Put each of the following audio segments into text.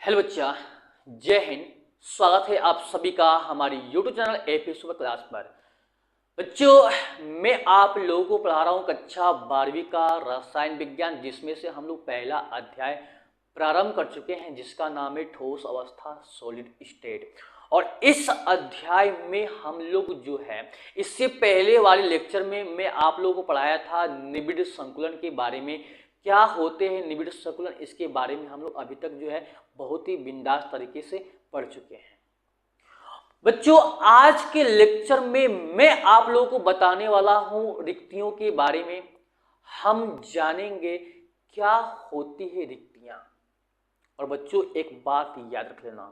Hello बच्चा, जय हिंद। स्वागत है आप सभी का हमारी YouTube channel AP super class पर। बच्चों, मैं आप लोगों को पढ़ा रहा हूँ कक्षा 12वीं का रसायन विज्ञान, जिसमें से हम लोग पहला अध्याय प्रारंभ कर चुके हैं, जिसका नाम है ठोस अवस्था सॉलिड स्टेट। और इस अध्याय में हम लोग जो है, इससे पहले वाले लेक्चर में मैं आप लोगों को पढ़ाया था निबिड़ संकुलन के बारे में। क्या होते हैं निबिड़ संकुलन, इसके बारे में हम लोग अभी तक जो है बहुत ही बिंदास तरीके से पढ़ चुके हैं। बच्चों, आज के लेक्चर में मैं आप लोगों को बताने वाला हूं रिक्तियों के बारे में। हम जानेंगे क्या होती है रिक्तियां। और बच्चों, एक बात याद रख लेना,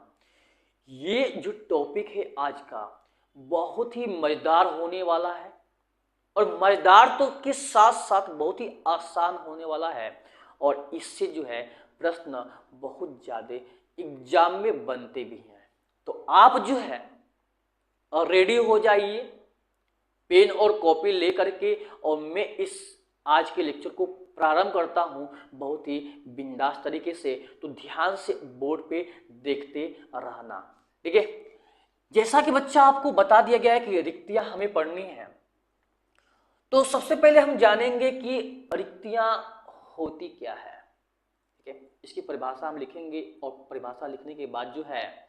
ये जो टॉपिक है आज का बहुत ही मजेदार होने वाला है। और मजेदार तो के साथ साथ बहुत ही आसान होने वाला है। और इससे जो है प्रश्न बहुत ज्यादा एग्जाम में बनते भी हैं। तो आप जो है रेडी हो जाइए पेन और कॉपी लेकर के, और मैं इस आज के लेक्चर को प्रारंभ करता हूं बहुत ही बिंदास तरीके से। तो ध्यान से बोर्ड पे देखते रहना, ठीक है। जैसा कि बच्चा आपको बता दिया गया है कि रिक्तियां हमें पढ़नी है, तो सबसे पहले हम जानेंगे कि रिक्तियां होती क्या है, ठीक है। इसकी परिभाषा हम लिखेंगे, और परिभाषा लिखने के बाद जो है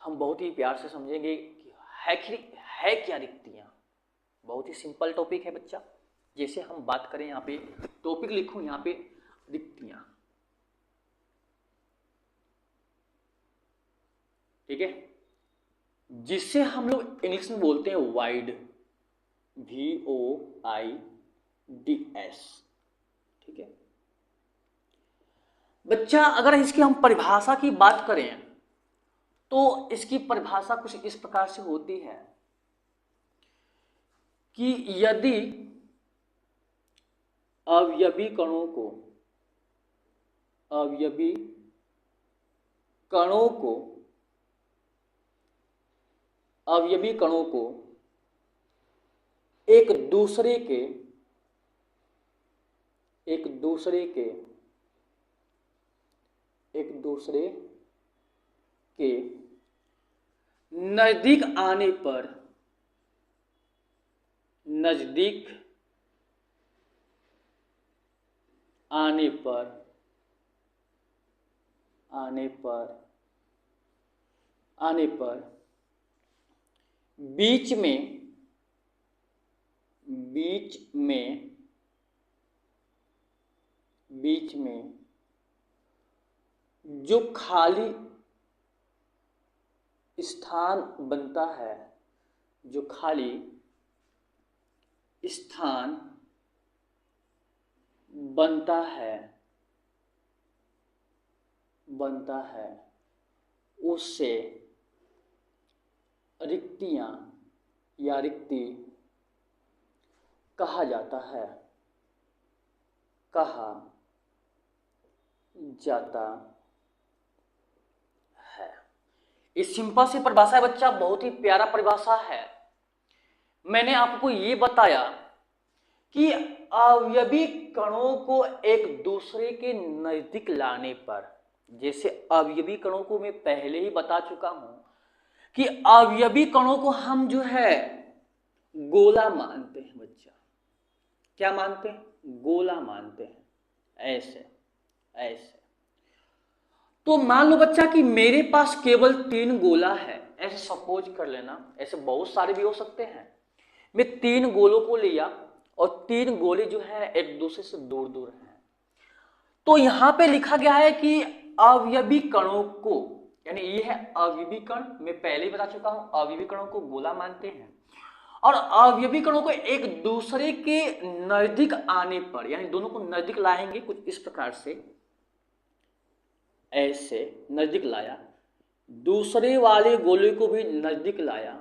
हम बहुत ही प्यार से समझेंगे कि है क्या रिक्तियां। बहुत ही सिंपल टॉपिक है बच्चा। जैसे हम बात करें, यहाँ पे टॉपिक लिखूं, यहाँ पे रिक्तियां, ठीक है, जिसे हम लोग इंग्लिश में बोलते हैं वाइड, VOIDS, ठीक है। बच्चा, अगर इसकी हम परिभाषा की बात करें तो इसकी परिभाषा कुछ इस प्रकार से होती है कि यदि अवयवी कणों को एक दूसरे के नजदीक आने पर बीच में जो खाली स्थान बनता है, उससे रिक्तियां या रिक्ति कहा जाता है। इस सिंपल सी परिभाषा है बच्चा, बहुत ही प्यारा परिभाषा है। मैंने आपको ये बताया कि अवयवी कणों को एक दूसरे के नजदीक लाने पर, जैसे अवयवी कणों को मैं पहले ही बता चुका हूं कि अवयवी कणों को हम जो है गोला मानते हैं बच्चा। क्या मानते हैं? गोला मानते हैं। ऐसे तो मान लो बच्चा कि मेरे पास केवल 3 गोला है, ऐसे सपोज कर लेना। ऐसे बहुत सारे भी हो सकते हैं। मैं 3 गोलों को लिया और 3 गोले जो है एक दूसरे से दूर दूर हैं। तो यहां पे लिखा गया है कि अवयवी कणों को, यानी ये है अवयवी कण, मैं पहले ही बता चुका हूं अवयवी कणों को गोला मानते हैं। और अवयवी कणों को एक दूसरे के नजदीक आने पर, यानी दोनों को नजदीक लाएंगे कुछ इस प्रकार से, ऐसे नजदीक लाया, दूसरे वाले गोले को भी नजदीक लाया,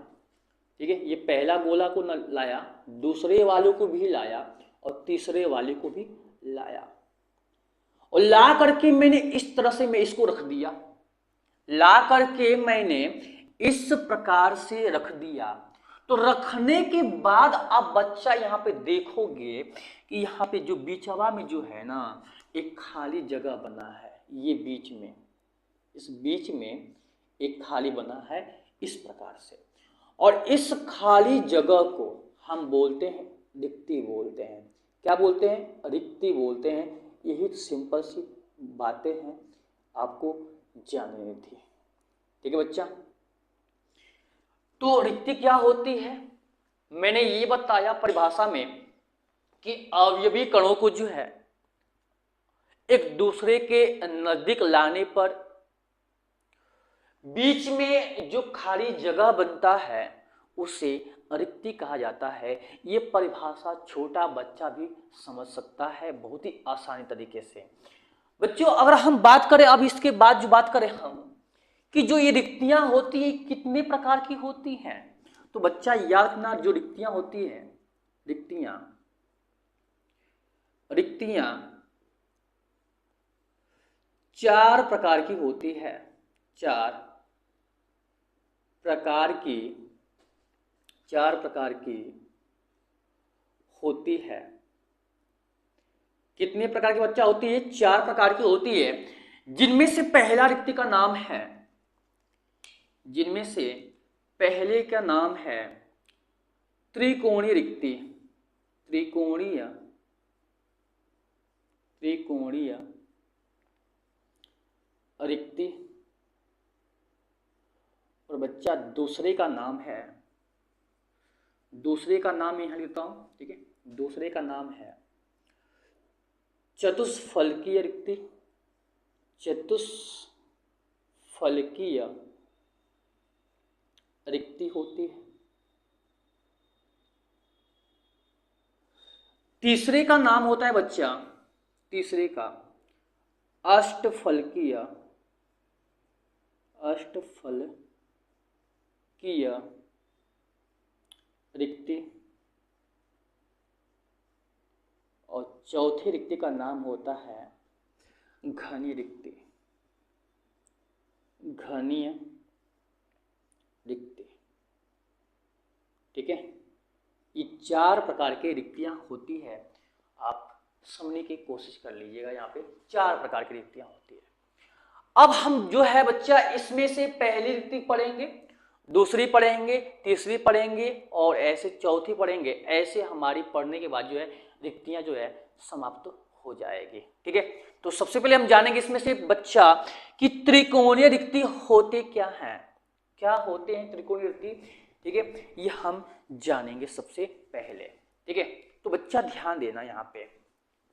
ठीक है। ये पहला गोला को लाया, दूसरे वालों को भी लाया, और तीसरे वाले को भी लाया, और ला करके मैंने इस तरह से मैं इसको रख दिया। ला करके मैंने इस प्रकार से रख दिया। तो रखने के बाद आप बच्चा यहाँ पे देखोगे कि यहाँ पे जो बीचवा में जो है ना, एक खाली जगह बना है, ये बीच में इस बीच में एक खाली बना है इस प्रकार से, और इस खाली जगह को हम बोलते हैं रिक्ति बोलते हैं। क्या बोलते हैं? रिक्ति बोलते हैं। यही सिंपल सी बातें हैं, आपको जाननी थी। ठीक है बच्चा। तो रिक्ति क्या होती है? मैंने ये बताया परिभाषा में कि अवयवी कणों को जो है एक दूसरे के नजदीक लाने पर बीच में जो खाली जगह बनता है उसे रिक्ति कहा जाता है। ये परिभाषा छोटा बच्चा भी समझ सकता है बहुत ही आसानी तरीके से। बच्चों अगर हम बात करें, अब इसके बाद जो बात करें हम कि जो ये रिक्तियां होती है कितने प्रकार की होती हैं, तो बच्चा याद रखना, जो रिक्तियां होती हैं, रिक्तियां रिक्तियां 4 प्रकार की होती है। 4 प्रकार की होती है। कितने प्रकार की बच्चा होती है? 4 प्रकार की होती है, जिनमें से पहला रिक्ति का नाम है, जिनमें से पहले का नाम है त्रिकोणीय रिक्ति। त्रिकोणीय रिक्ति। और बच्चा दूसरे का नाम है, दूसरे का नाम यहां लिखता हूं, ठीक है, दूसरे का नाम है चतुष्फलकीय रिक्ति। चतुष्फलकीय रिक्ति होती है। तीसरे का नाम होता है बच्चा, तीसरे का अष्टफलकीय रिक्ति। और चौथे रिक्ति का नाम होता है घनीय रिक्ति। घनीय रिक्ति। ठीक है, ये 4 प्रकार की रिक्तियां होती है। आप समझने की कोशिश कर लीजिएगा, यहाँ पे 4 प्रकार की रिक्तियां होती है। अब हम जो है बच्चा इसमें से पहली रिक्ति पढ़ेंगे, दूसरी पढ़ेंगे, तीसरी पढ़ेंगे और ऐसे चौथी पढ़ेंगे। ऐसे हमारी पढ़ने के बाद जो है रिक्तियां जो है समाप्त हो जाएगी। ठीक है, तो सबसे पहले हम जानेंगे इसमें से बच्चा कि त्रिकोणीय रिक्ति होते क्या हैं, क्या होते हैं त्रिकोणीय रिक्ति। ठीक है, ये हम जानेंगे सबसे पहले। ठीक है, तो बच्चा ध्यान देना, यहाँ पे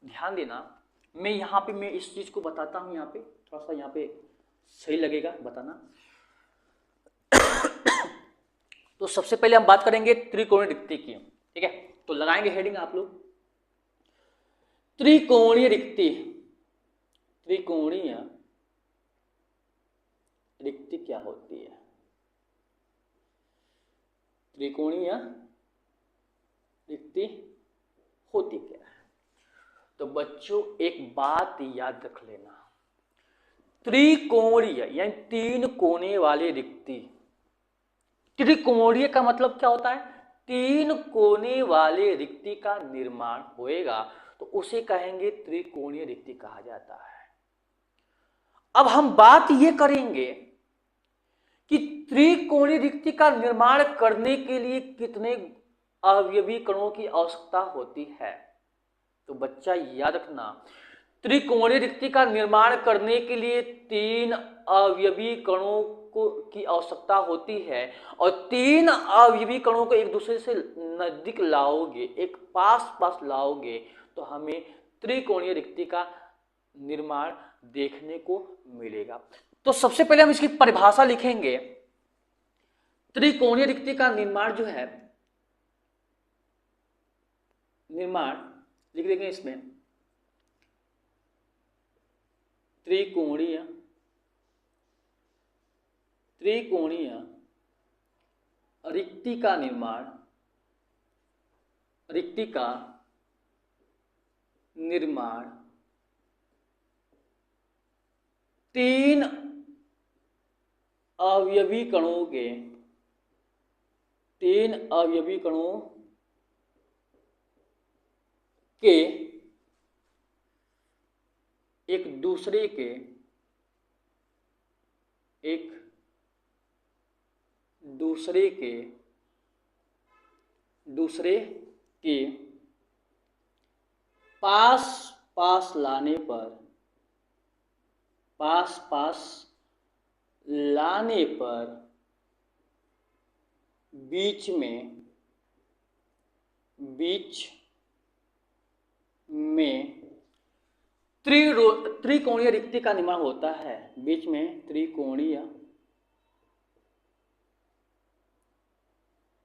ध्यान देना। मैं इस चीज को बताता हूँ, यहाँ पे थोड़ा सा यहाँ पे सही लगेगा बताना। तो सबसे पहले हम बात करेंगे त्रिकोणीय रिक्ति की। ठीक है, तो लगाएंगे हेडिंग आप लोग, त्रिकोणीय रिक्ति। त्रिकोणीय रिक्ति क्या होती है? त्रिकोणीय रिक्ति होती क्या है? तो बच्चों एक बात याद रख लेना, त्रिकोणीय यानी 3 कोने वाली रिक्ति। त्रिकोणीय का मतलब क्या होता है? 3 कोने वाले रिक्ति का निर्माण होएगा तो उसे कहेंगे त्रिकोणीय रिक्ति कहा जाता है। अब हम बात ये करेंगे कि त्रिकोणीय रिक्ति का निर्माण करने के लिए कितने अवयवी कणों की आवश्यकता होती है। तो बच्चा याद रखना, त्रिकोणीय रिक्ति का निर्माण करने के लिए 3 अवयवी कणों की आवश्यकता होती है, और 3 अवयवी कणों को एक दूसरे से नजदीक लाओगे, एक पास लाओगे तो हमें त्रिकोणीय रिक्ति का निर्माण देखने को मिलेगा। तो सबसे पहले हम इसकी परिभाषा लिखेंगे। त्रिकोणीय रिक्ति का निर्माण जो है, निर्माण लिख देंगे इसमें, त्रिकोणीय रिक्ति का निर्माण, रिक्ति का निर्माण 3 अवयवी कणों के, 3 अवयवी कणों के एक दूसरे के एक दूसरे के पास पास लाने पर बीच में त्रिकोणीय रिक्ति का निर्माण होता है। बीच में त्रिकोणीय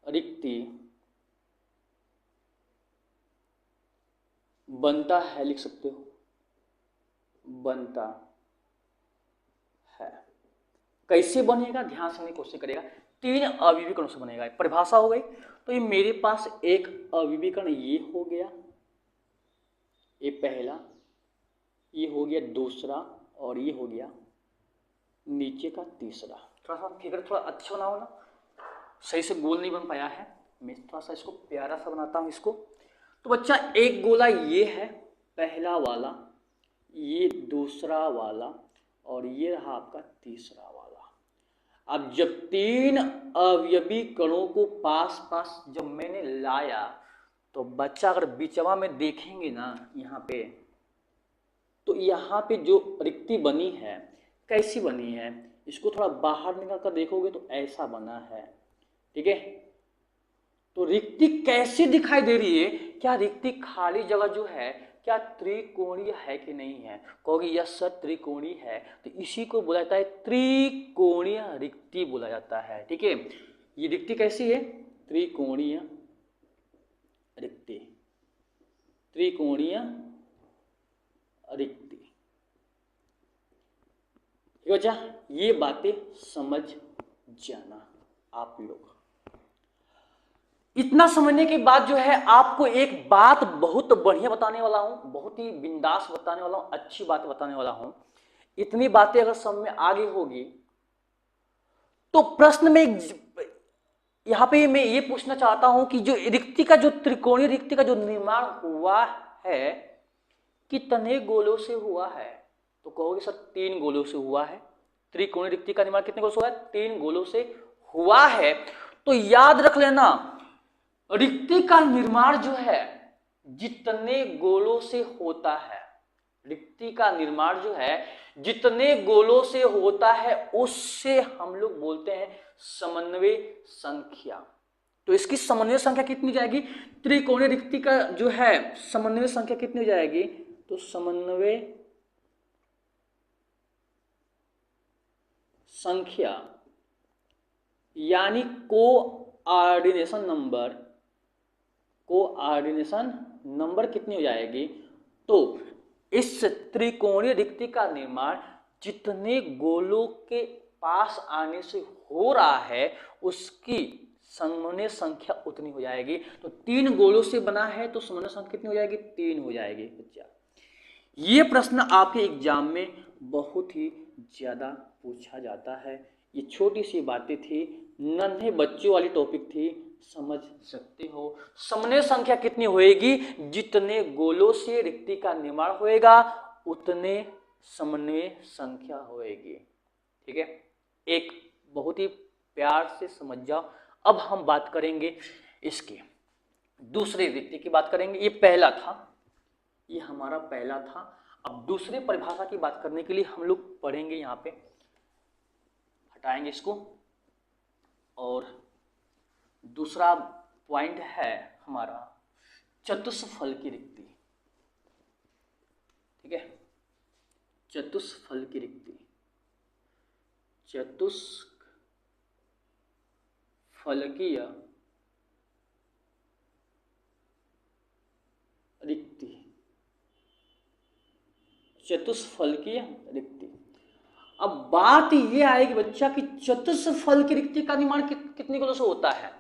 रिक्ति बनता है, लिख सकते हो, बनता है। कैसे बनेगा, ध्यान से समझने की कोशिश करेगा। 3 अवयवी कणों से बनेगा। परिभाषा हो गई। तो ये मेरे पास एक अवयवी कण ये हो गया, ये पहला, ये हो गया दूसरा, और ये हो गया नीचे का तीसरा। थोड़ा सा फिगर थोड़ा अच्छा बनाओ ना, सही से गोल नहीं बन पाया है। मैं थोड़ा सा इसको प्यारा सा बनाता हूँ इसको। तो बच्चा एक गोला ये है पहला वाला, ये दूसरा वाला, और ये रहा आपका तीसरा वाला। अब जब 3 अवयवी कणों को पास पास जब मैंने लाया, तो बच्चा अगर बीचवा में देखेंगे ना यहाँ पे, तो यहाँ पे जो रिक्ति बनी है कैसी बनी है, इसको थोड़ा बाहर निकाल कर देखोगे तो ऐसा बना है। ठीक है, तो रिक्ति कैसी दिखाई दे रही है? क्या रिक्ति खाली जगह जो है क्या त्रिकोणीय है कि नहीं है? कहोगे यस सर त्रिकोणीय है, तो इसी को बोला जाता है त्रिकोणीय रिक्ति बोला जाता है। ठीक है, ये रिक्ति कैसी है? त्रिकोणीय रिक्ति, त्रिकोणीय रिक्ति। बच्चा ये बातें समझ जाना आप लोग। इतना समझने के बाद जो है आपको एक बात बहुत बढ़िया बताने वाला हूं, बहुत ही बिंदास बताने वाला हूं, अच्छी बात बताने वाला हूं। इतनी बातें अगर सब में आगे होगी तो प्रश्न में यहां पे मैं ये पूछना चाहता हूं कि जो रिक्ति का, जो त्रिकोणीय रिक्ति का जो निर्माण हुआ है कितने गोलों से हुआ है? तो कहोगे सर 3 गोलों से हुआ है। त्रिकोणीय रिक्ति का निर्माण कितने गोलों से हुआ है? 3 गोलों से हुआ है। तो याद रख लेना, रिक्ति का निर्माण जो है जितने गोलों से होता है, रिक्ति का निर्माण जो है जितने गोलों से होता है उससे हम लोग बोलते हैं समन्वय संख्या। तो इसकी समन्वय संख्या कितनी जाएगी? त्रिकोणीय रिक्ति का जो है समन्वय संख्या कितनी जाएगी? तो समन्वय संख्या यानी कोऑर्डिनेशन नंबर कितनी हो जाएगी? तो इस त्रिकोणीय रिक्ति का निर्माण जितने गोलों के पास आने से हो रहा है उसकी समन्वय संख्या उतनी हो जाएगी। तो 3 गोलों से बना है तो समन्वय संख्या कितनी हो जाएगी? 3 हो जाएगी। बच्चा ये प्रश्न आपके एग्जाम में बहुत ही ज्यादा पूछा जाता है। ये छोटी सी बातें थी, नन्हे बच्चों वाली टॉपिक थी, समझ सकते हो। समन्वय संख्या कितनी होएगी? जितने गोलों से रिक्ति का निर्माण होएगा उतने समन्वय संख्या होएगी। ठीक है, एक बहुत ही प्यार से समझ जाओ। अब हम बात करेंगे इसकी दूसरी रिक्ति की बात करेंगे। ये पहला था, ये हमारा पहला था। अब दूसरे परिभाषा की बात करने के लिए हम लोग पढ़ेंगे, यहाँ पे हटाएंगे इसको, और दूसरा पॉइंट है हमारा चतुष्फल की रिक्ति। ठीक है, चतुष्फल की रिक्ति, चतुष्फलकीय रिक्ति, चतुष्फलकीय रिक्ति। अब बात ये आएगी बच्चा कि चतुष्फल की रिक्ति का निर्माण कितने गोलों से होता है?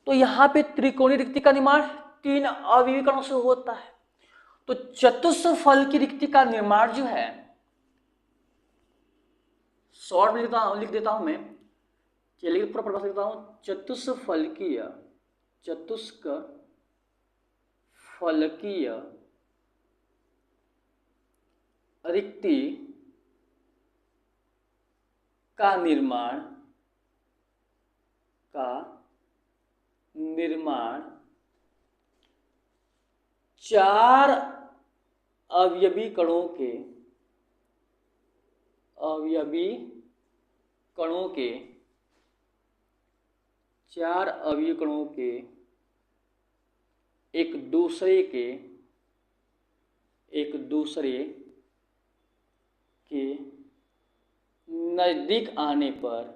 तो यहाँ पे त्रिकोणीय रिक्ति का निर्माण 3 अवयवी कणों से होता है। तो चतुष्फल की रिक्ति का निर्माण जो है, शॉर्ट में लिख देता हूं मैं, चलिए पूरा परिभाषा देता हूं। चतुष्फलकीय रिक्ति का निर्माण का निर्माण चार अवयवी कणों के चार अवयवी कणों के एक दूसरे के नजदीक आने पर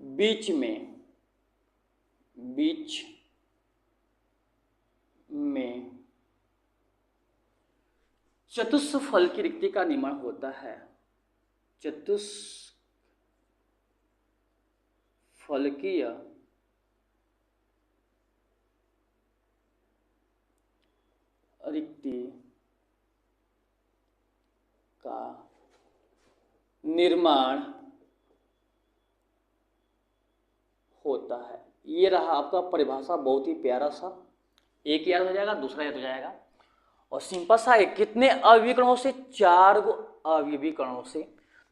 बीच में चतुष्फल की रिक्ति का निर्माण होता है। चतुष्फलकीय रिक्ति का निर्माण होता है। ये रहा आपका परिभाषा, बहुत ही प्यारा सा। एक याद हो जाएगा, दूसरा याद हो जाएगा। और सिंपल सा है, कितने अवयवी कणों से? 4 गो अवयवी कणों से।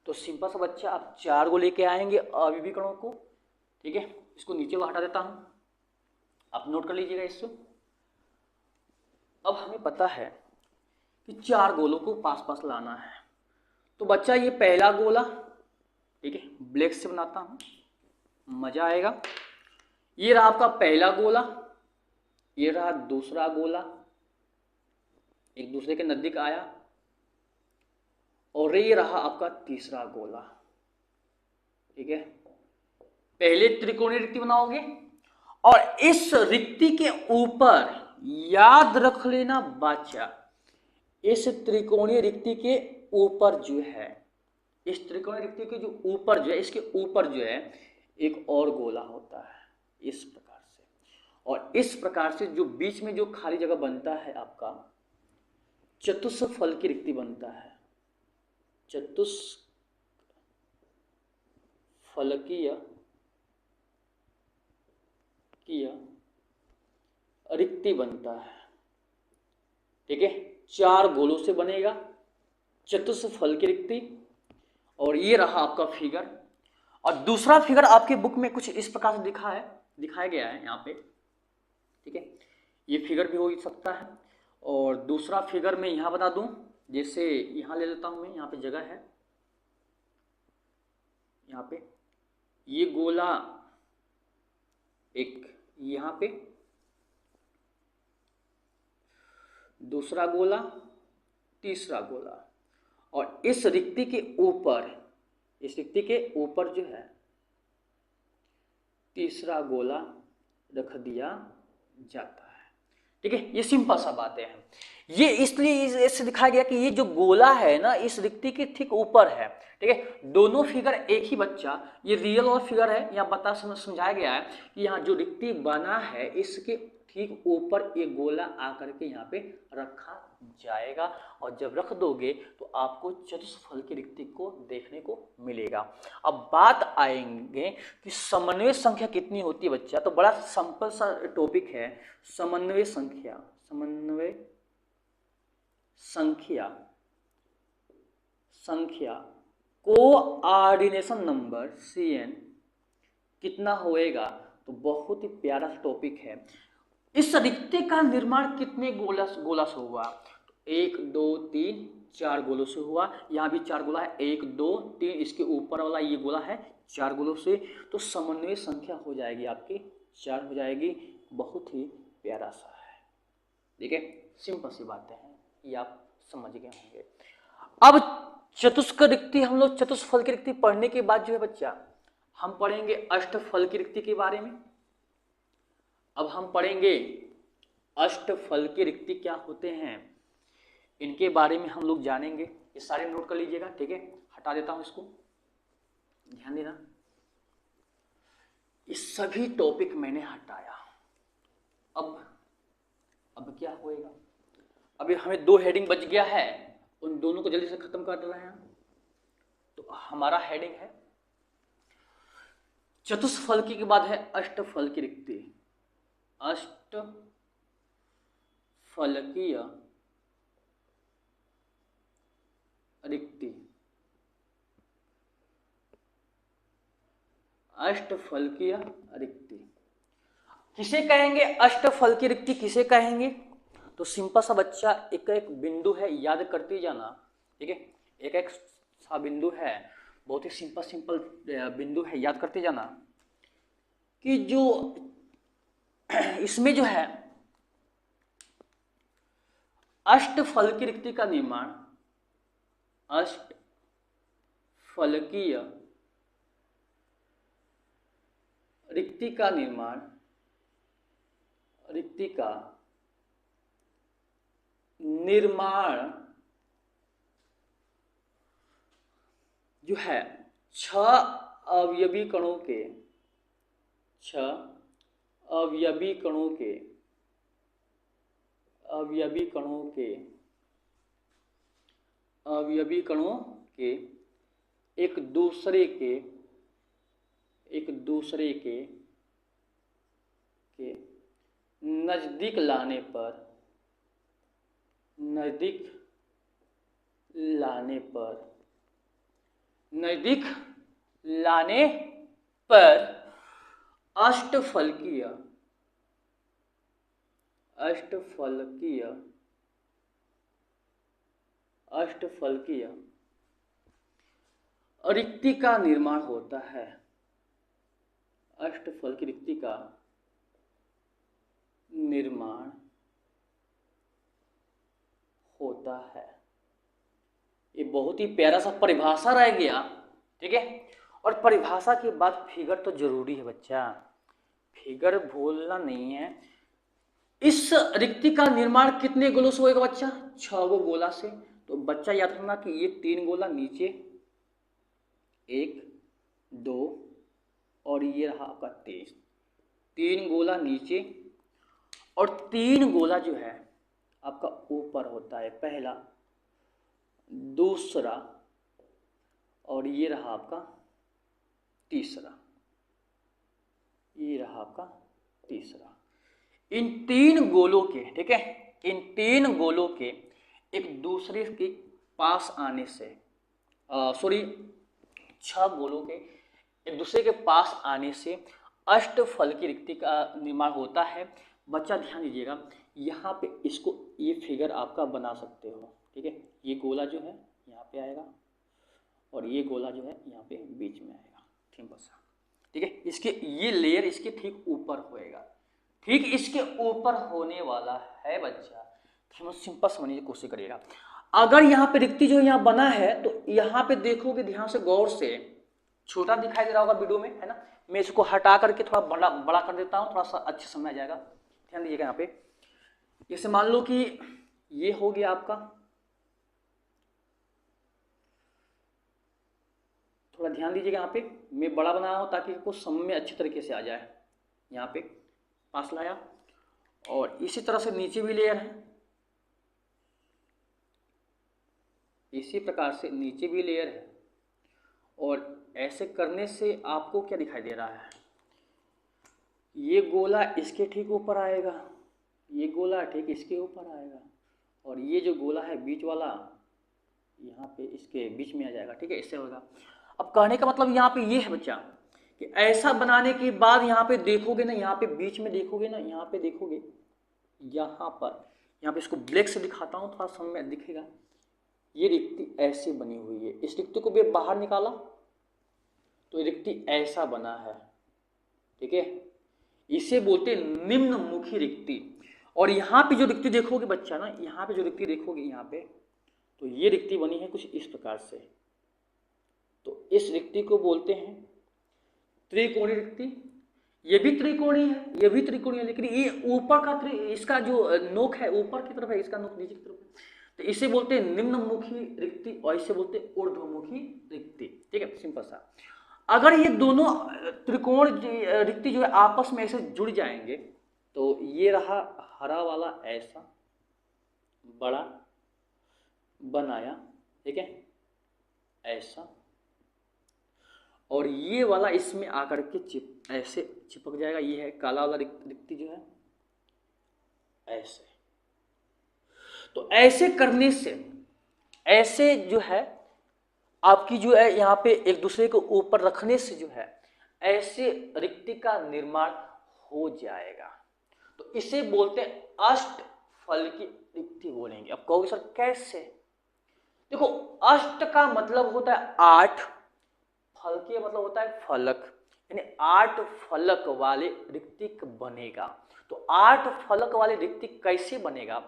तो सिंपल सा बच्चा, आप 4 गो लेके आएंगे अवयवी कणों को, ठीक है। इसको नीचे को हटा देता हूं, आप नोट कर लीजिएगा इसको। अब हमें पता है कि 4 गोलों को पास पास लाना है। तो बच्चा ये पहला गोला, ठीक है, ब्लैक से बनाता हूं, मजा आएगा। ये रहा आपका पहला गोला, ये रहा दूसरा गोला, एक दूसरे के नजदीक आया, और ये रहा आपका तीसरा गोला, ठीक है। पहले त्रिकोणीय रिक्ति बनाओगे, और इस रिक्ति के ऊपर याद रख लेना बच्चा, इस त्रिकोणीय रिक्ति के ऊपर जो है, इस त्रिकोणीय रिक्ति के जो ऊपर जो है, इसके ऊपर जो है एक और गोला होता है, इस प्रकार से। और इस प्रकार से जो बीच में जो खाली जगह बनता है आपका, चतुष्फल की रिक्ति बनता है। चतुष्फलकीय रिक्ति बनता है, ठीक है। 4 गोलों से बनेगा चतुष्फल की रिक्ति। और ये रहा आपका फिगर। और दूसरा फिगर आपके बुक में कुछ इस प्रकार से दिखाया गया है यहाँ पे, ठीक है। ये फिगर भी हो सकता है। और दूसरा फिगर मैं यहाँ बता दूं, जैसे यहाँ ले लेता हूँ मैं, यहाँ पे जगह है, यहाँ पे ये गोला एक, यहाँ पे दूसरा गोला, तीसरा गोला, और इस रिक्ति के ऊपर जो है तीसरा गोला रख दिया जाता है, ठीक है। ये सिंपल सा बातें हैं। ये इसलिए इससे दिखाया गया कि ये जो गोला है ना, इस रिक्ति के ठीक ऊपर है, ठीक है। दोनों फिगर एक ही बच्चा, ये रियल और फिगर है, यहाँ समझाया गया है कि यहाँ जो रिक्ति बना है इसके ठीक ऊपर एक गोला आकर के यहाँ पे रखा जाएगा। और जब रख दोगे तो आपको चतुष्फल की रिक्ति को देखने को मिलेगा। अब बात आएंगे कि समन्वय संख्या कितनी होती है बच्चा। तो बड़ा सिंपल सा टॉपिक है, समन्वय संख्या कोऑर्डिनेशन नंबर CN कितना होएगा। तो बहुत ही प्यारा टॉपिक है। इस रिक्ति का निर्माण कितने गोला से हुआ? 1 2 3 4 गोलों से हुआ। यहाँ भी 4 गोला है, 1 2 3, इसके ऊपर वाला ये गोला है 4 गोलों से। तो समन्वय संख्या हो जाएगी आपकी 4 हो जाएगी। बहुत ही प्यारा सा है, ठीक है। सिंपल सी बातें हैं, ये आप समझ गए होंगे। अब चतुष्क रिक्ति, हम लोग चतुष्फल की रिक्ति पढ़ने के बाद जो है बच्चा, हम पढ़ेंगे अष्टफल की रिक्ति के बारे में। अब हम पढ़ेंगे अष्टफल की रिक्ति क्या होते हैं, इनके बारे में हम लोग जानेंगे। ये सारे नोट कर लीजिएगा, ठीक है। हटा देता हूं इसको, ध्यान देना। ये सभी टॉपिक मैंने हटाया। अब क्या होएगा, अभी हमें 2 हेडिंग बच गया है, उन दोनों को जल्दी से खत्म कर रहे हैं। तो हमारा हेडिंग है चतुष्फल की के बाद है अष्टफल की रिक्ति। अष्टफलकीय रिक्ति, अष्टफलकीय रिक्ति किसे कहेंगे? अष्टफलकीय रिक्ति किसे कहेंगे? तो सिंपल सा बच्चा, एक एक बिंदु है, याद करते जाना, ठीक है। एक एक सा बिंदु है, बहुत ही सिंपल बिंदु है, याद करते जाना कि जो इसमें जो है अष्टफलकीय रिक्ति का निर्माण, अष्टफलकीय रिक्ति का निर्माण, रिक्ति का निर्माण जो है 6 अवयवी कणों के, 6 अवयवी कणों के, अवयवी कणों के, अवयवी कणों के एक दूसरे के, एक दूसरे के नजदीक लाने पर, नजदीक लाने पर, नजदीक लाने पर अष्टफलकीय, अष्टफलकीय, अष्टफलकीय रिक्ति का निर्माण होता है, अष्टफलकीय रिक्ति का निर्माण होता है। ये बहुत ही प्यारा सा परिभाषा रह गया, ठीक है। और परिभाषा के बाद फिगर तो जरूरी है बच्चा, फिगर भूलना नहीं है। इस रिक्ति का निर्माण कितने गोलों से होगा बच्चा? 6 गो गोला से। तो बच्चा याद रखना कि ये 3 गोला नीचे, 1 2 और ये रहा आपका 23, 3 गोला नीचे और 3 गोला जो है आपका ऊपर होता है, पहला, दूसरा और ये रहा आपका तीसरा, ये रहा आपका तीसरा। इन 3 गोलों के, ठीक है, इन 3 गोलों के एक दूसरे के पास आने से, सॉरी 6 गोलों के एक दूसरे के पास आने से अष्टफलकीय रिक्ति का निर्माण होता है। बच्चा ध्यान दीजिएगा, यहाँ पे इसको, ये फिगर आपका बना सकते हो, ठीक है। ये गोला जो है यहाँ पे आएगा और ये गोला जो है यहाँ पे बीच में आएगा, सिंपल सा, ठीक है। इसके ये लेयर इसके ठीक ऊपर होएगा, ठीक इसके ऊपर होने वाला है बच्चा, सिंपल समझने की कोशिश करिएगा। अगर यहाँ पे रिक्ति जो यहाँ बना है तो यहाँ पे देखोगे ध्यान से, गौर से, छोटा दिखाई दे रहा होगा वीडियो में, है ना। मैं इसको हटा करके थोड़ा बड़ा कर देता हूँ, थोड़ा सा अच्छे समझ आ जाएगा। ध्यान दीजिएगा यहाँ पे, जैसे मान लो कि ये हो गया आपका, थोड़ा ध्यान दीजिएगा यहाँ पे, मैं बड़ा बना रहा हूँ ताकि कुछ समझ में अच्छी तरीके से आ जाए। यहाँ पे पास लाया और इसी तरह से नीचे भी लेयर है, इसी प्रकार से नीचे भी लेयर है, और ऐसे करने से आपको क्या दिखाई दे रहा है, ये गोला इसके ठीक ऊपर आएगा, ये गोला ठीक इसके ऊपर आएगा, और ये जो गोला है बीच वाला यहाँ पे इसके बीच में आ जाएगा, ठीक है। इससे होगा। अब कहने का मतलब यहाँ पे ये है बच्चा कि ऐसा बनाने के बाद यहाँ पे देखोगे ना, यहाँ पे बीच में देखोगे ना, यहाँ पे देखोगे, यहाँ पे इसको ब्लैक से दिखाता हूँ, थोड़ा समझ में दिखेगा। ये रिक्ति ऐसे बनी हुई है, इस रिक्ति को भी बाहर निकाला तो रिक्ति ऐसा बना है, ठीक है। इसे बोलते निम्नमुखी रिक्ति। और यहाँ पे जो रिक्ति देखोगे बच्चा ना, यहाँ पे जो रिक्ति देखोगे यहाँ पे, तो ये रिक्ति बनी है कुछ इस प्रकार से। तो इस रिक्ति को बोलते हैं त्रिकोणीय रिक्ति। ये भी त्रिकोणीय है, ये भी त्रिकोणीय है, लेकिन ये ऊपर का इसका जो नोक है ऊपर की तरफ है, इसका नोक नीचे की तरफ है। तो इसे बोलते हैं निम्नमुखी रिक्ति और इसे बोलते हैं ऊर्ध्वमुखी रिक्ति, ठीक है, सिंपल सा। अगर ये दोनों त्रिकोण रिक्ति जो है आपस में ऐसे जुड़ जाएंगे तो ये रहा हरा वाला ऐसा बड़ा बनाया, ठीक है, ऐसा, और ये वाला इसमें आकर के ऐसे चिपक जाएगा। ये है काला वाला रिक्ति जो है, ऐसे। तो ऐसे करने से, ऐसे जो है आपकी जो है यहाँ पे एक दूसरे को ऊपर रखने से जो है ऐसे रिक्ति का निर्माण हो जाएगा। तो इसे बोलते हैं अष्ट फल की रिक्ति बोलेंगे। अब कहोगे सर कैसे? देखो, अष्ट का मतलब होता है 8, फल के मतलब होता है फलक, यानी 8 फलक वाले ऋतिक बनेगा। तो 8 फलक वाले ऋतिक कैसे बनेगा?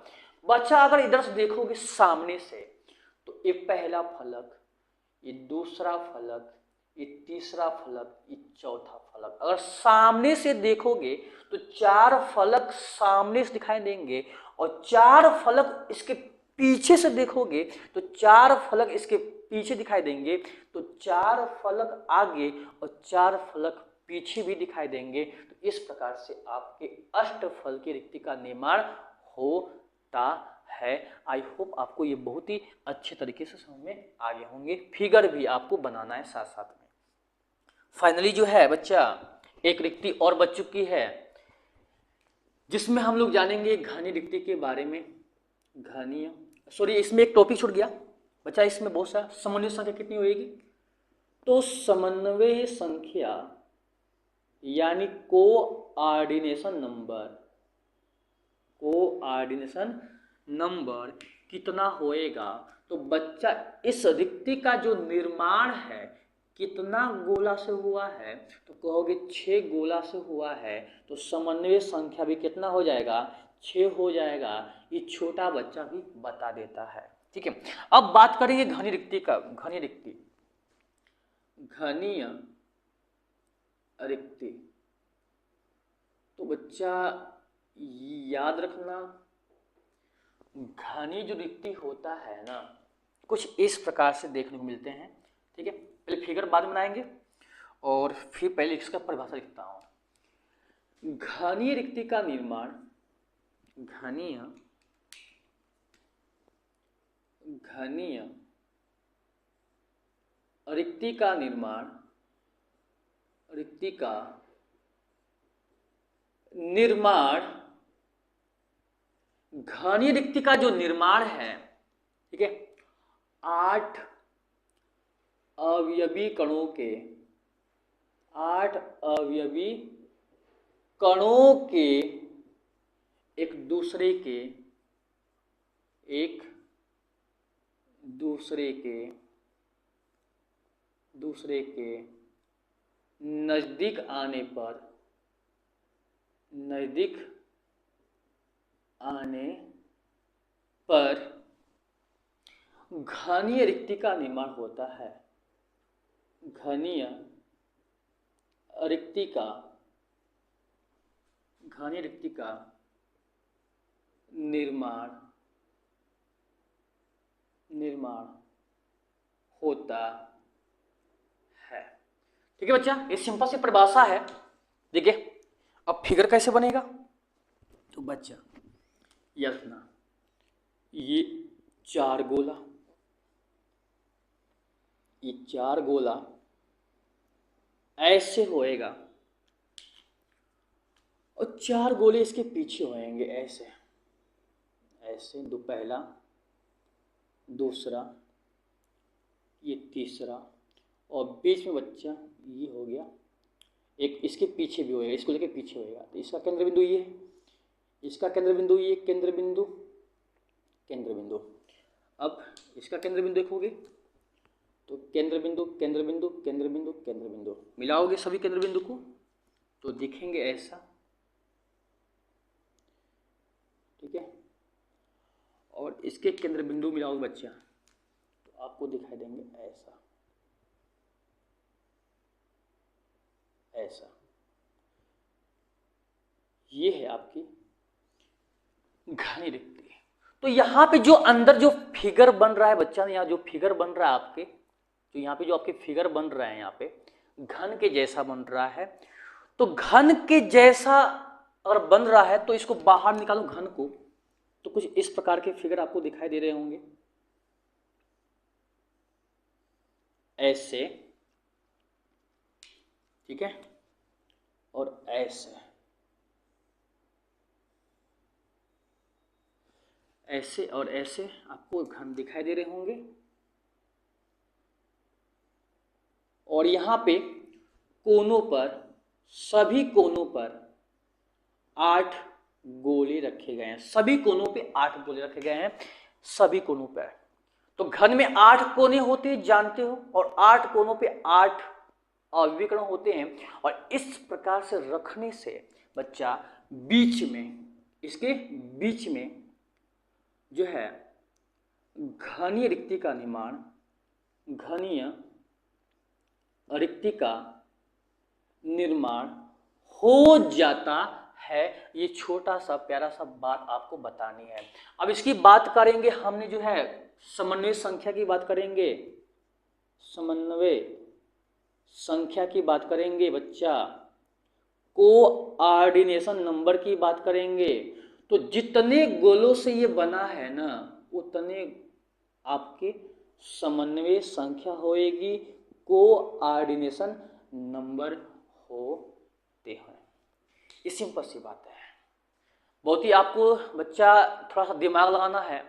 बच्चा अगर इधर से देखोगे सामने से, तो ये पहला फलक, ये दूसरा फलक, ये तीसरा फलक, ये चौथा फलक। अगर सामने से देखोगे तो 4 फलक सामने से दिखाई देंगे, और 4 फलक इसके पीछे से देखोगे तो 4 फलक इसके पीछे दिखाई देंगे। तो 4 फलक आगे और 4 फलक पीछे भी दिखाई देंगे। तो इस प्रकार से आपके अष्टफल की रिक्ति का निर्माण होता है। आई होप आपको ये बहुत ही अच्छे तरीके से समझ में आ गए होंगे। फिगर भी आपको बनाना है साथ साथ में। फाइनली जो है बच्चा, एक रिक्ति और बच चुकी है, जिसमें हम लोग जानेंगे घनी रिक्ति के बारे में। घनीय, सॉरी इसमें एक टॉपिक छूट गया बच्चा, इसमें बहुत सारा समन्वय संख्या कितनी होगी? तो समन्वय संख्या यानी कोऑर्डिनेशन नंबर, कोऑर्डिनेशन नंबर कितना होएगा? तो बच्चा इस रिक्ति का जो निर्माण है कितना गोला से हुआ है? तो कहोगे 6 गोला से हुआ है। तो समन्वय संख्या भी कितना हो जाएगा? 6 हो जाएगा। ये छोटा बच्चा भी बता देता है। ठीक है, अब बात करेंगे घनी रिक्ति का। घनी रिक्ति, घनीय रिक्ति, तो बच्चा याद रखना, घनी जो रिक्ति होता है ना, कुछ इस प्रकार से देखने को मिलते हैं। ठीक है, पहले फिगर बाद में बनाएंगे और फिर पहले इसका परिभाषा लिखता हूं। घनीय रिक्ति का निर्माण, घनीय घनीय रिक्ति का निर्माण, रिक्ति का निर्माण, घनीय रिक्ति का जो निर्माण है, ठीक है, 8 अवयवी कणों के, 8 अवयवी कणों के एक दूसरे के नजदीक आने पर घनीय रिक्ति का निर्माण होता है। घनीय रिक्ति का निर्माण होता है। ठीक है बच्चा, ये सिंपल सी परिभाषा है। देखिए अब फिगर कैसे बनेगा? तो बच्चा याद रखना, ये 4 गोला, ये 4 गोला ऐसे होएगा और 4 गोले इसके पीछे होएंगे ऐसे ऐसे। दो, पहला, दूसरा, ये तीसरा, और बीच में बच्चा ये हो गया, एक इसके पीछे भी होएगा, इसको लेके पीछे होएगा। तो इसका केंद्र बिंदु ये है, इसका केंद्र बिंदु ये, केंद्र बिंदु। अब इसका केंद्र बिंदु देखोगे तो केंद्र बिंदु मिलाओगे सभी केंद्र बिंदु को तो दिखेंगे ऐसा। ठीक है, और इसके केंद्र बिंदु मिलाओगे बच्चा तो आपको दिखाई देंगे ऐसा, ऐसा। ये है आपकी घनी रिक्ति। तो यहाँ पे जो अंदर जो फिगर बन रहा है बच्चा, यहाँ जो फिगर बन रहा है आपके, तो यहाँ पे जो आपके फिगर बन रहा है यहाँ पे घन के जैसा बन रहा है। तो घन के जैसा अगर बन रहा है तो इसको बाहर निकालो घन को, तो कुछ इस प्रकार के फिगर आपको दिखाई दे रहे होंगे ऐसे। ठीक है, और ऐसे। ऐसे और ऐसे आपको घन दिखाई दे रहे होंगे, और यहाँ पे कोनों पर, सभी कोनों पर 8 गोले रखे गए हैं। सभी कोनों पे 8 गोले रखे गए हैं, सभी कोनों पर। तो घन में 8 कोने होते हैं, जानते हो, और 8 कोनों पे 8 अवयवीकरण होते हैं। और इस प्रकार से रखने से बच्चा बीच में, इसके बीच में जो है घनीय रिक्ति का निर्माण, घनीय रिक्ति का निर्माण हो जाता है। ये छोटा सा प्यारा सा बात आपको बतानी है। अब इसकी बात करेंगे, हमने जो है समन्वय संख्या की बात करेंगे, समन्वय संख्या की बात करेंगे बच्चा, कोऑर्डिनेशन नंबर की बात करेंगे। तो जितने गोलों से ये बना है ना, उतने आपके समन्वय संख्या होएगी, कोऑर्डिनेशन नंबर होते हैं। ये सिंपल सी बात है। बहुत ही आपको बच्चा थोड़ा सा दिमाग लगाना है।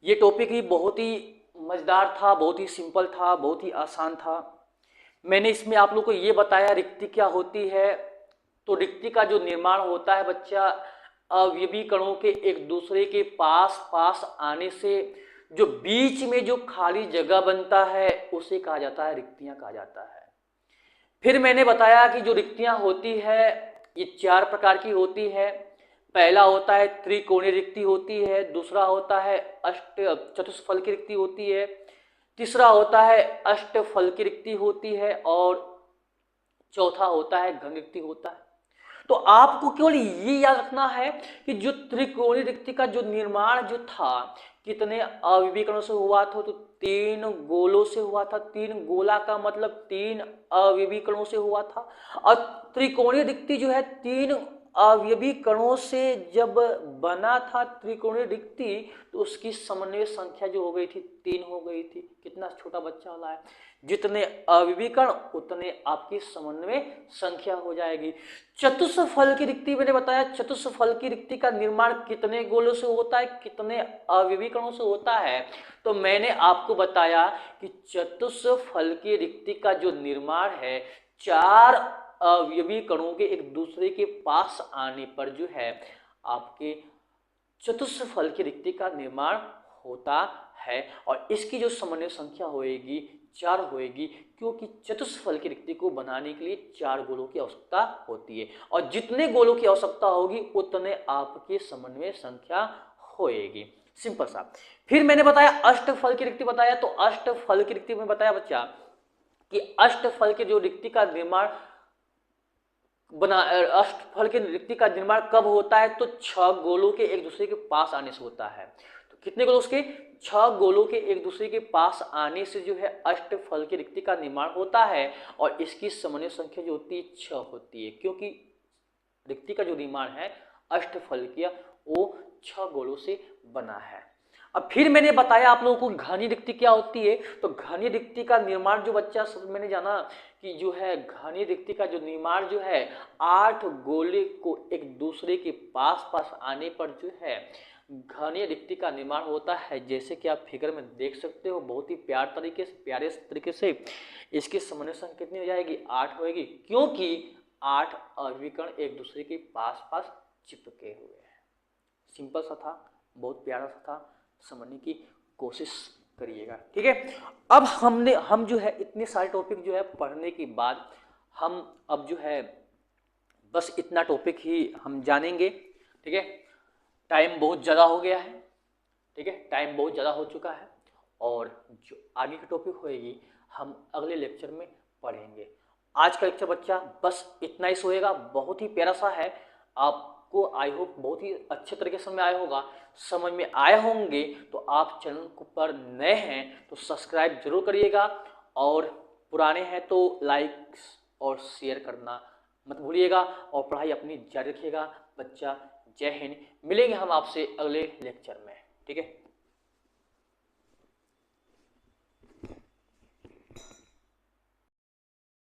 ये टॉपिक ही बहुत ही मजेदार था, बहुत ही सिंपल था, बहुत ही आसान था। मैंने इसमें आप लोग को ये बताया रिक्ति क्या होती है। तो रिक्ति का जो निर्माण होता है बच्चा, अवयवी कणों के एक दूसरे के पास पास आने से जो बीच में जो खाली जगह बनता है उसे कहा जाता है, रिक्तियां कहा जाता है। फिर मैंने बताया कि जो रिक्तियां होती है ये 4 प्रकार की होती है। पहला होता है त्रिकोणीय रिक्ति होती है, दूसरा होता है चतुष्फल की रिक्ति होती है, तीसरा होता है अष्टफल की रिक्ति होती है, और चौथा होता है घन रिक्ति होता है। तो आपको केवल ये याद रखना है कि जो त्रिकोणीय रिक्ति का जो निर्माण जो था, कितने अवयवीकरणों से हुआ था, तो 3 गोलों से हुआ था। 3 गोला का मतलब 3 अवयवीकरणों से हुआ था। और त्रिकोणीय रिक्ति जो है 3 अवयवी कणों से जब बना था त्रिकोणीय रिक्ति, तो उसकी समन्वय संख्या जो हो गई थी 3 हो गई थी। कितना छोटा बच्चा वाला है, जितने अवयवी कण उतने आपकी समन्वय संख्या हो जाएगी। चतुष्फल की रिक्ति मैंने बताया, चतुष्फल की रिक्ति का निर्माण कितने गोलों से होता है, कितने अवयवी कणों से होता है। तो मैंने आपको बताया कि चतुष्फल की रिक्ति का जो निर्माण है 4 अवयवी कणों के एक दूसरे के पास आने पर जो है आपके चतुष्फल की रिक्ति का निर्माण होता है। और इसकी जो समन्वय संख्या होएगी 4 होएगी, क्योंकि चतुष्फल की रिक्ति को बनाने के लिए 4 गोलों की आवश्यकता होती है, और जितने गोलों की आवश्यकता होगी उतने आपकी समन्वय संख्या होएगी। सिंपल सा। फिर मैंने बताया अष्टफल की रिक्ति बताया। तो अष्टफल की रिक्ति में बताया बच्चा कि अष्टफल के जो रिक्ति का निर्माण अष्टफल की रिक्ति का निर्माण कब होता है, तो 6 गोलों के एक दूसरे के पास आने से होता है। तो कितने गोलों के, 6 गोलों के एक दूसरे के पास आने से जो है अष्टफल की रिक्ति का निर्माण होता है। और इसकी समन्वय संख्या जो होती है 6 होती है, क्योंकि रिक्ति का जो निर्माण है अष्टफल किया वो 6 गोलों से बना है। अब फिर मैंने बताया आप लोगों को घनीय रिक्ति क्या होती है। तो घनीय रिक्ति का निर्माण जो बच्चा सब मैंने जाना कि जो है घनीय रिक्ति का जो निर्माण जो है 8 गोले को एक दूसरे के पास पास आने पर जो है घनीय रिक्ति का निर्माण होता है। जैसे कि आप फिगर में देख सकते हो, बहुत ही प्यारे तरीके से इसकी समन्वय संख्या कितनी हो जाएगी, 8 होगी, क्योंकि 8 अवयवीकरण एक दूसरे के पास पास चिपके हुए हैं। सिंपल सा था, बहुत प्यारा सा था, समझने की कोशिश करिएगा, ठीक है। अब हम जो है इतने सारे टॉपिक जो है पढ़ने के बाद हम अब जो है बस इतना टॉपिक ही हम जानेंगे, ठीक है। टाइम बहुत ज़्यादा हो गया है, ठीक है, टाइम बहुत ज़्यादा हो चुका है, और जो आगे की टॉपिक होएगी हम अगले लेक्चर में पढ़ेंगे। आज का लेक्चर बच्चा बस इतना ही होएगा, बहुत ही प्यारा सा है। आपको आई होप बहुत ही अच्छे तरीके से समझ आया होगा, समझ में आए होंगे। तो आप चैनल पर नए हैं तो सब्सक्राइब जरूर करिएगा, और पुराने हैं तो लाइक और शेयर करना मत भूलिएगा, और पढ़ाई अपनी जारी रखिएगा बच्चा। जय हिंद। मिलेंगे हम आपसे अगले लेक्चर में, ठीक है।